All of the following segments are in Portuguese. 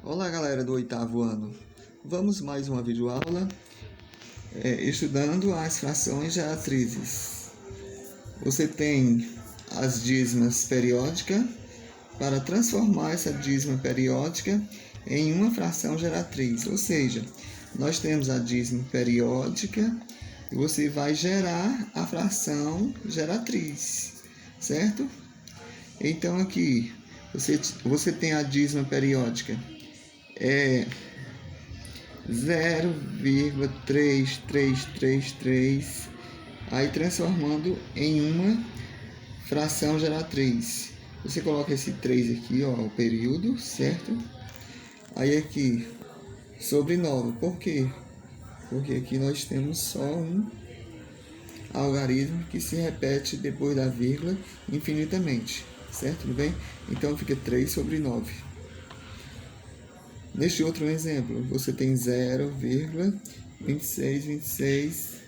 Olá, galera do oitavo ano. Vamos mais uma videoaula estudando as frações geratrizes. Você tem as dízimas periódicas. Para transformar essa dízima periódica em uma fração geratriz, ou seja, nós temos a dízima periódica e você vai gerar a fração geratriz, certo? Então aqui você tem a dízima periódica 0,3333, aí transformando em uma fração geratriz. Você coloca esse 3 aqui, ó, o período, certo? Aí aqui, sobre 9. Por quê? Porque aqui nós temos só um algarismo que se repete depois da vírgula infinitamente, certo? Tudo bem? Então fica 3 sobre 9. Neste outro exemplo, você tem 0,2626.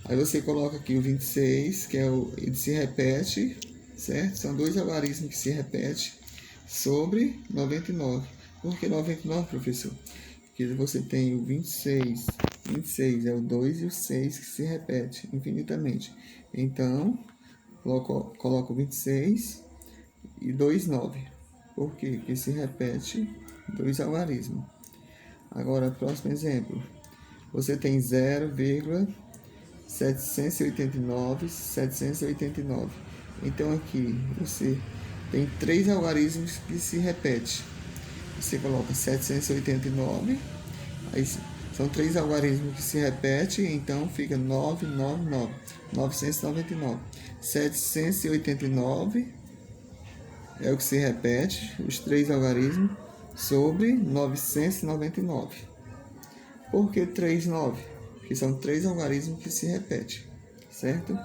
Aí você coloca aqui o 26, que ele se repete, certo? São dois algarismos que se repetem sobre 99. Por que 99, professor? Porque você tem o 26. 26 é o 2 e o 6 que se repete infinitamente. Então, coloco o 26 e 29. Por quê? Porque se repete dois algarismos. Agora, próximo exemplo. Você tem 0,789. Então aqui você tem três algarismos que se repetem. Você coloca 789, aí são três algarismos que se repetem, então fica 999, 999. 789 é o que se repete, os três algarismos, sobre 999. Por que 39? Porque são três algarismos que se repetem, certo?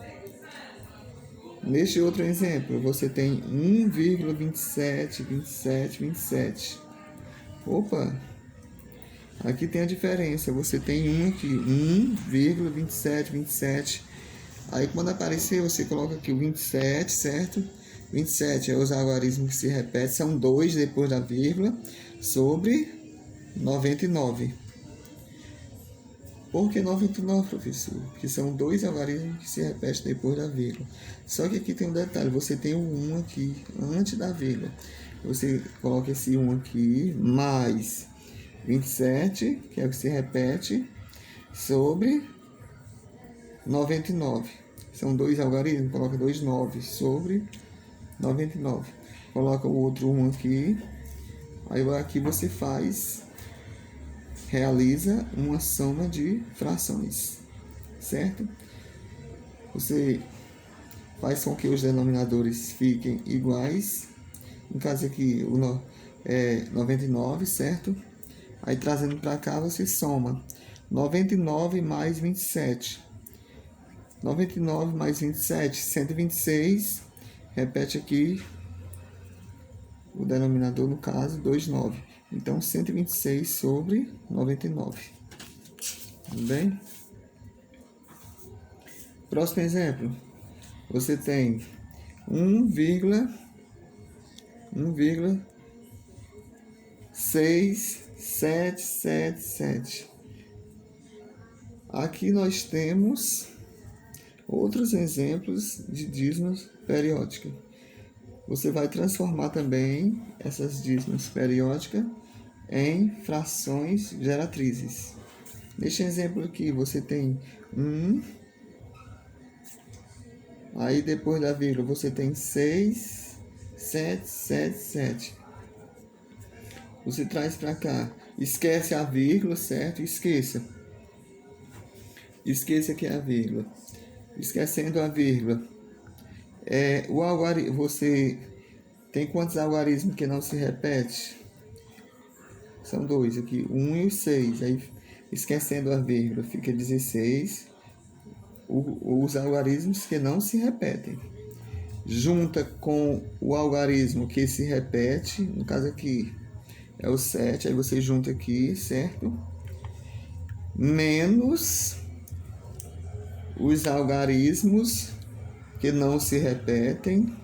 Neste outro exemplo, você tem 1,27. Opa! Aqui tem a diferença. Você tem um aqui, 1,27. Aí quando aparecer, você coloca aqui o 27, certo? 27 é os algarismos que se repetem, são dois depois da vírgula, sobre 99. Por que 99, professor? Porque são dois algarismos que se repetem depois da vírgula. Só que aqui tem um detalhe, você tem o 1 aqui, antes da vírgula. Você coloca esse 1 aqui, mais 27, que é o que se repete, sobre 99. São dois algarismos, coloca 2 9 sobre 99. Coloca o outro 1 aqui, aí aqui você realiza uma soma de frações, certo? Você faz com que os denominadores fiquem iguais. No caso aqui, o 99, certo? Aí trazendo para cá, você soma 99 mais 27. 99 mais 27, 126. Repete aqui o denominador, no caso, 29. Então, 126 sobre 99. Tudo bem? Próximo exemplo. Você tem 1,6777. Aqui nós temos outros exemplos de dízimas periódicas. Você vai transformar também essas dízimas periódicas em frações geratrizes. Neste exemplo aqui, você tem 1, aí depois da vírgula você tem 6,777. Você traz para cá, esquece a vírgula, certo? Esqueça que é a vírgula. Esquecendo a vírgula, você tem quantos algarismos que não se repete? São dois aqui, 1 e o 6. Aí, esquecendo a vírgula, fica 16. Os algarismos que não se repetem. Junta com o algarismo que se repete, no caso aqui é o 7, aí você junta aqui, certo? Menos os algarismos que não se repetem.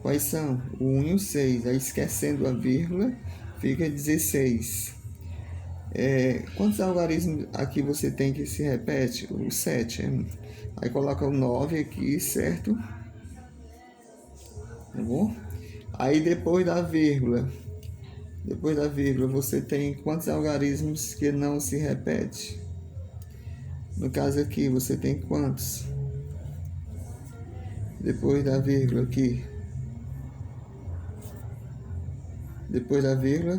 Quais são? O 1 e o 6. Aí esquecendo a vírgula, fica 16. Quantos algarismos aqui você tem que se repete? O 7. Aí coloca o 9 aqui, certo? Tá bom? Aí depois da vírgula você tem quantos algarismos que não se repete? No caso aqui, você tem quantos? Depois da vírgula aqui. Depois da vírgula,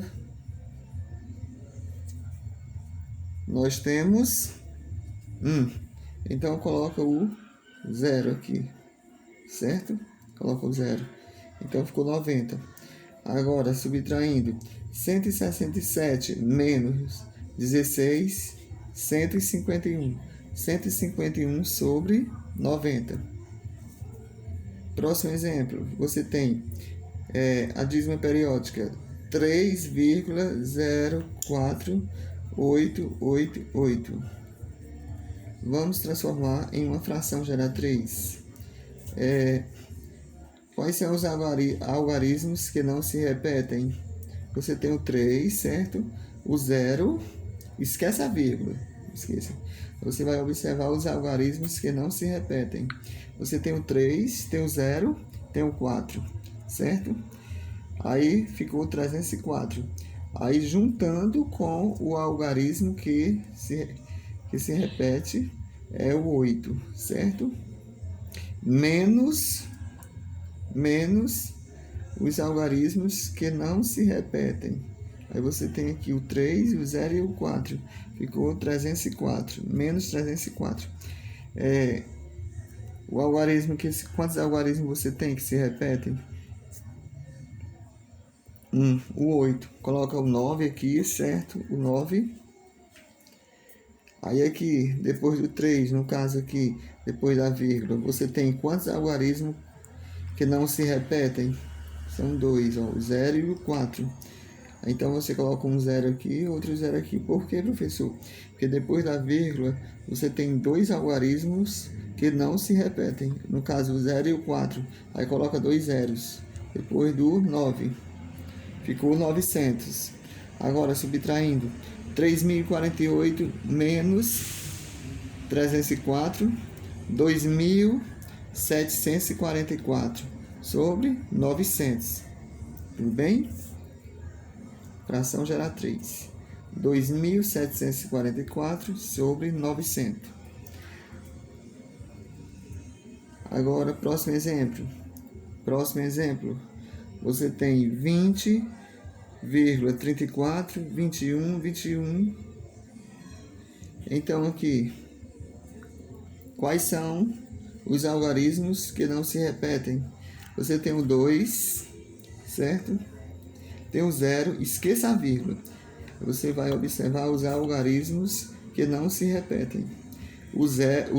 nós temos 1. Então, coloca o 0 aqui, certo? Coloca o 0. Então, ficou 90. Agora, subtraindo 167 menos 16, 151. 151 sobre 90. Próximo exemplo, você tem a dízima periódica 3,04888. Vamos transformar em uma fração geratriz. Quais são os algarismos que não se repetem? Você tem o 3, certo? O 0, esquece a vírgula, esqueça. Você vai observar os algarismos que não se repetem. Você tem o 3, tem o 0, tem o 4, certo? Aí ficou 304. Aí juntando com o algarismo que se repete é o 8, certo? Menos os algarismos que não se repetem. Aí você tem aqui o 3, o 0 e o 4. Ficou 304. Menos 304. O algarismo quantos algarismos você tem que se repetem? O 8. Coloca o 9 aqui, certo? O 9. Aí aqui, depois do 3, no caso aqui, depois da vírgula, você tem quantos algarismos que não se repetem? São 2, ó, o 0 e o 4. Então você coloca um 0 aqui e outro 0 aqui. Por que, professor? Porque depois da vírgula você tem 2 algarismos que não se repetem. No caso, o 0 e o 4. Aí coloca 2 zeros. Depois do 9. Ficou 900. Agora, subtraindo 3.048 menos 304, 2.744 sobre 900. Tudo bem? Fração geratriz. 2.744 sobre 900. Agora, próximo exemplo. Você tem 20,34, 21, 21. Então, aqui, quais são os algarismos que não se repetem? Você tem o 2, certo? Tem o 0, esqueça a vírgula. Você vai observar os algarismos que não se repetem. O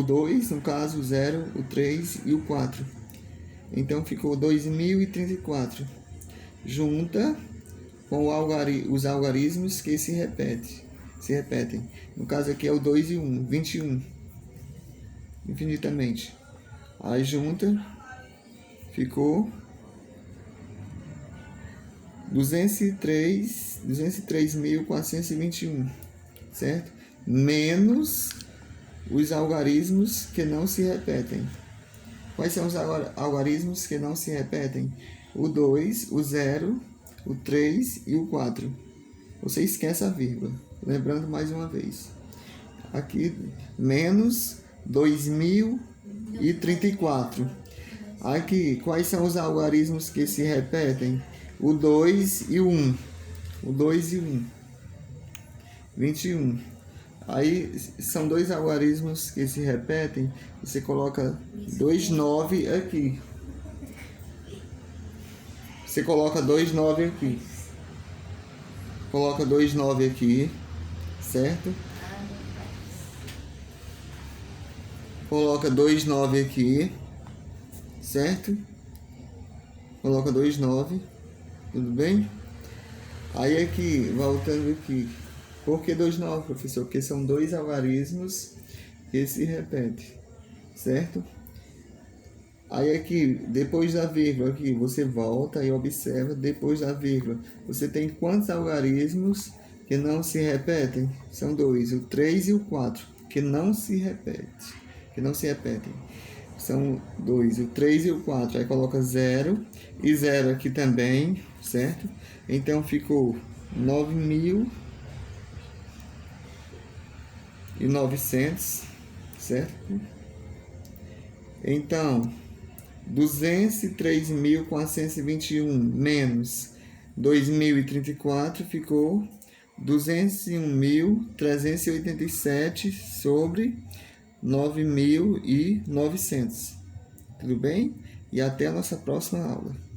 2, no caso, o 0, o 3 e o 4. Então, ficou 2034. Junta com os algarismos que se repetem. No caso aqui é o 2 e 1, 21. Infinitamente. Aí junta, ficou 203.421, certo? Menos os algarismos que não se repetem. Quais são os algarismos que não se repetem? O 2, o 0, o 3 e o 4. Você esquece a vírgula. Lembrando mais uma vez. Aqui, menos 2034. Aqui, quais são os algarismos que se repetem? O 2 e o 1. O 2 e 1. 21. Aí, são dois algarismos que se repetem. Você coloca 2,9 aqui. Você coloca 2,9 aqui. Coloca 2,9 aqui. Certo? Coloca 2,9 aqui. Certo? Coloca 2,9. Tudo bem? Aí aqui, voltando aqui. Por que 2,9, professor? Porque são dois algarismos que se repetem. Certo? Aí aqui, depois da vírgula, aqui você volta e observa, depois da vírgula, você tem quantos algarismos que não se repetem? São dois, o 3 e o 4, que não se repetem. São dois, o 3 e o 4. Aí coloca 0 e 0 aqui também, certo? Então ficou 9.900, certo? Então, 203.421 menos 2.034 ficou 201.387 sobre 9.900. Tudo bem? E até a nossa próxima aula.